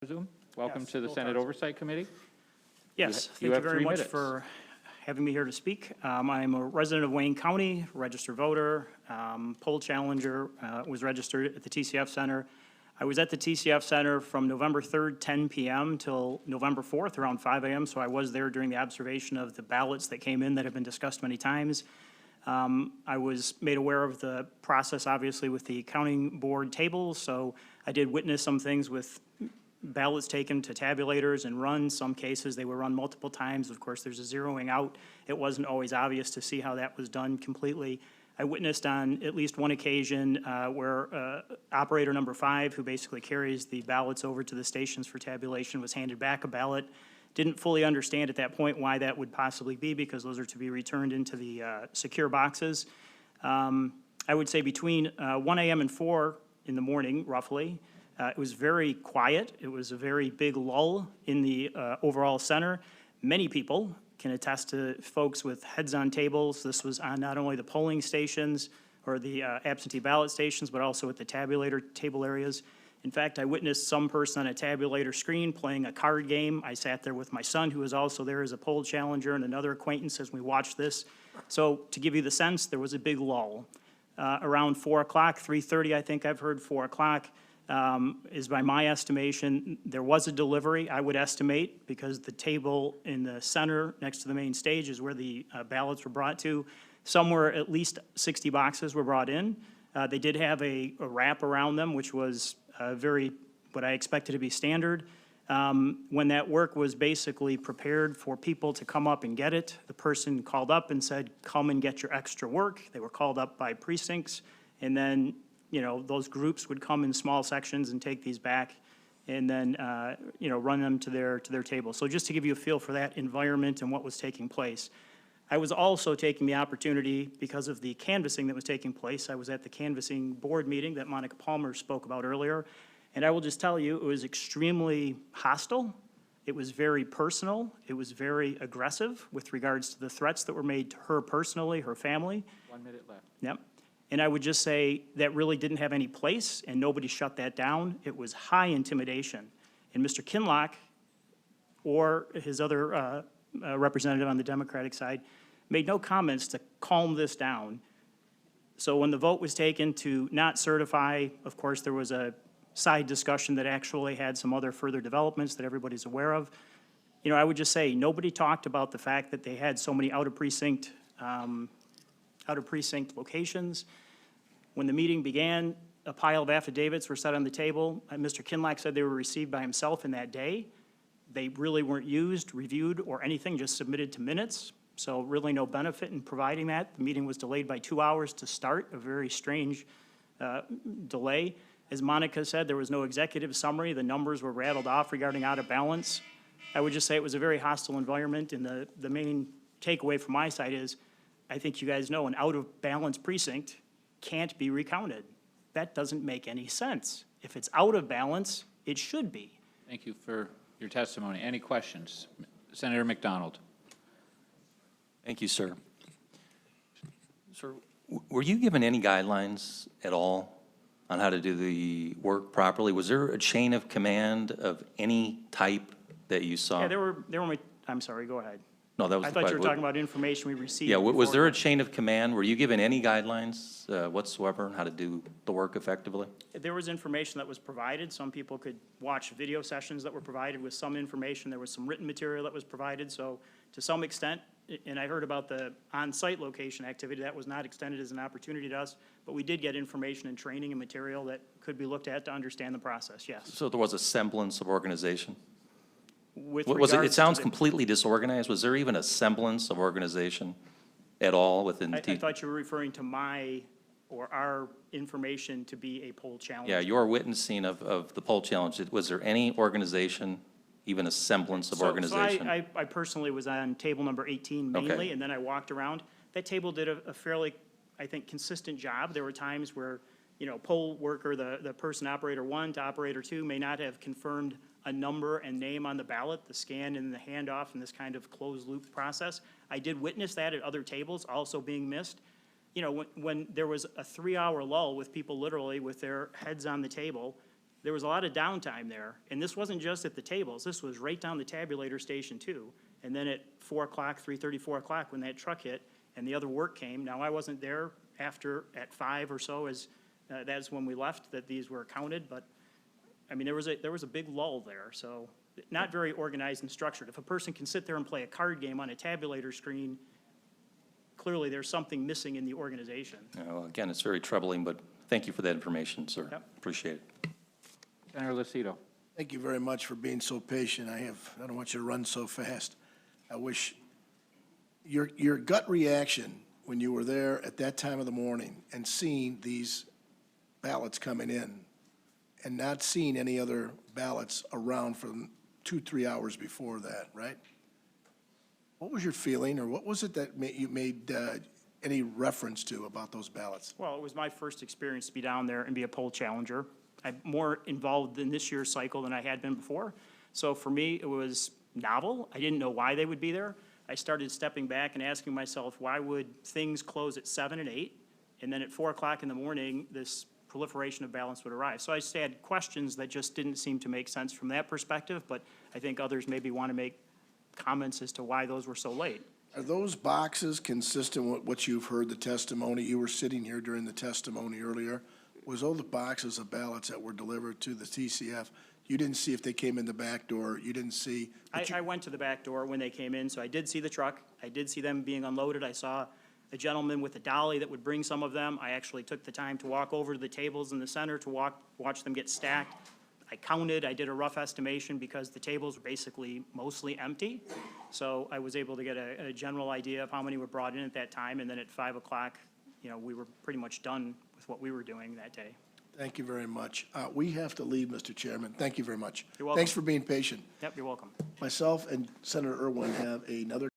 Karzon, welcome Yes, to the Bill Senate Karzon. Oversight Committee. Yes, You thank you have very 3 much minutes. for having me here to speak. I'm a resident of Wayne County, registered voter, poll challenger, was registered at the TCF Center. I was at the TCF Center from November 3rd, 10 p.m. till November 4th, around 5 a.m., so I was there during the observation of the ballots that came in that have been discussed many times. I was made aware of the process, obviously, with the counting board tables, so I did witness some things with ballots taken to tabulators and run. Some cases, they were run multiple times. Of course, there's a zeroing out. It wasn't always obvious to see how that was done completely. I witnessed on at least one occasion where operator number 5, who basically carries the ballots over to the stations for tabulation, was handed back a ballot. Didn't fully understand at that point why that would possibly be, because those are to be returned into the secure boxes. I would say between 1 a.m. and 4 in the morning, roughly, it was very quiet. It was a very big lull in the overall center. Many people can attest to folks with heads on tables. This was on not only the polling stations or the absentee ballot stations, but also at the tabulator table areas. In fact, I witnessed some person on a tabulator screen playing a card game. I sat there with my son, who was also there as a poll challenger, and another acquaintance as we watched this. So to give you the sense, there was a big lull. Around 4 o'clock, 3:30, I think I've heard 4 o'clock, is by my estimation. There was a delivery, I would estimate, because the table in the center next to the main stage is where the ballots were brought to. Somewhere at least 60 boxes were brought in. They did have a wrap around them, which was very, what I expected to be standard. When that work was basically prepared for people to come up and get it, the person called up and said, "Come and get your extra work." They were called up by precincts, and then those groups would come in small sections and take these back and then, run them to their table. So just to give you a feel for that environment and what was taking place. I was also taking the opportunity, because of the canvassing that was taking place, I was at the canvassing board meeting that Monica Palmer spoke about earlier, and I will just tell you, it was extremely hostile. It was very personal. It was very aggressive with regards to the threats that were made to her personally, her family. 1 minute left. Yep. And I would just say that really didn't have any place, and nobody shut that down. It was high intimidation. And Mr. Kinlock, or his other representative on the Democratic side, made no comments to calm this down. So when the vote was taken to not certify, of course, there was a side discussion that actually had some other further developments that everybody's aware of. I would just say, nobody talked about the fact that they had so many out-of-precinct locations. When the meeting began, a pile of affidavits were set on the table. Mr. Kinlock said they were received by himself in that day. They really weren't used, reviewed, or anything, just submitted to minutes. So really no benefit in providing that. The meeting was delayed by 2 hours to start, a very strange delay. As Monica said, there was no executive summary. The numbers were rattled off regarding out of balance. I would just say it was a very hostile environment, and the main takeaway from my side is, I think you guys know, an out-of-balance precinct can't be recounted. That doesn't make any sense. If it's out of balance, it should be. Thank you for your testimony. Any questions? Senator McDonald. Thank you, sir. Sir, were you given any guidelines at all on how to do the work properly? Was there a chain of command of any type that you saw? Yeah, there were, I'm sorry, go ahead. No, that was I the thought part. you were talking about information we received. Yeah, was there a beforehand. chain of command? Were you given any guidelines whatsoever on how to do the work effectively? There was information that was provided. Some people could watch video sessions that were provided with some information. There was some written material that was provided. So to some extent, and I heard about the on-site location activity, that was not extended as an opportunity to us, but we did get information and training and material that could be looked at to understand the process, yes. So there was a semblance of organization? With Was it regards sounds to the- completely disorganized. Was there even a semblance of organization at all within the I thought you were referring to my or our information to be a poll challenge. Yeah, your witnessing of the poll challenge, was there any organization, even a semblance of organization? So I personally was on table number 18 mainly, Okay. and then I walked around. That table did a fairly, I think, consistent job. There were times where, poll worker, the person operator 1 to operator 2 may not have confirmed a number and name on the ballot, the scan and the handoff, and this kind of closed loop process. I did witness that at other tables also being missed. When there was a 3-hour lull with people literally with their heads on the table, there was a lot of downtime there. And this wasn't just at the tables, this was right down the tabulator station too. And then at 4 o'clock, 3:30, 4 o'clock, when that truck hit and the other work came, now I wasn't there after, at 5 or so, as, that's when we left, that these were counted, but, I mean, there was a big lull there, so not very organized and structured. If a person can sit there and play a card game on a tabulator screen, clearly there's something missing in the organization. Well, again, it's very troubling, but thank you for that information, sir. Yep. Appreciate it. Senator Lucido. Thank you very much for being so patient. I don't want you to run so fast. I wish, your gut reaction when you were there at that time of the morning and seeing these ballots coming in and not seeing any other ballots around for 2-3 hours before that, right? What was your feeling, or what was it that you made any reference to about those ballots? Well, it was my first experience to be down there and be a poll challenger. I'm more involved in this year's cycle than I had been before. So for me, it was novel. I didn't know why they would be there. I started stepping back and asking myself, why would things close at 7 and 8? And then at 4 o'clock in the morning, this proliferation of ballots would arrive. So I just had questions that just didn't seem to make sense from that perspective, but I think others maybe want to make comments as to why those were so late. Are those boxes consistent with what you've heard the testimony? You were sitting here during the testimony earlier. Was all the boxes of ballots that were delivered to the TCF, you didn't see if they came in the back door, you didn't see? I went to the back door when they came in, so I did see the truck. I did see them being unloaded. I saw a gentleman with a dolly that would bring some of them. I actually took the time to walk over to the tables in the center to watch them get stacked. I counted, I did a rough estimation because the tables were basically mostly empty. So I was able to get a general idea of how many were brought in at that time, and then at 5 o'clock, we were pretty much done with what we were doing that day. Thank you very much. We have to leave, Mr. Chairman. Thank you very much. You're welcome. Thanks for being patient. Yep, you're welcome. Myself and Senator Irwin have another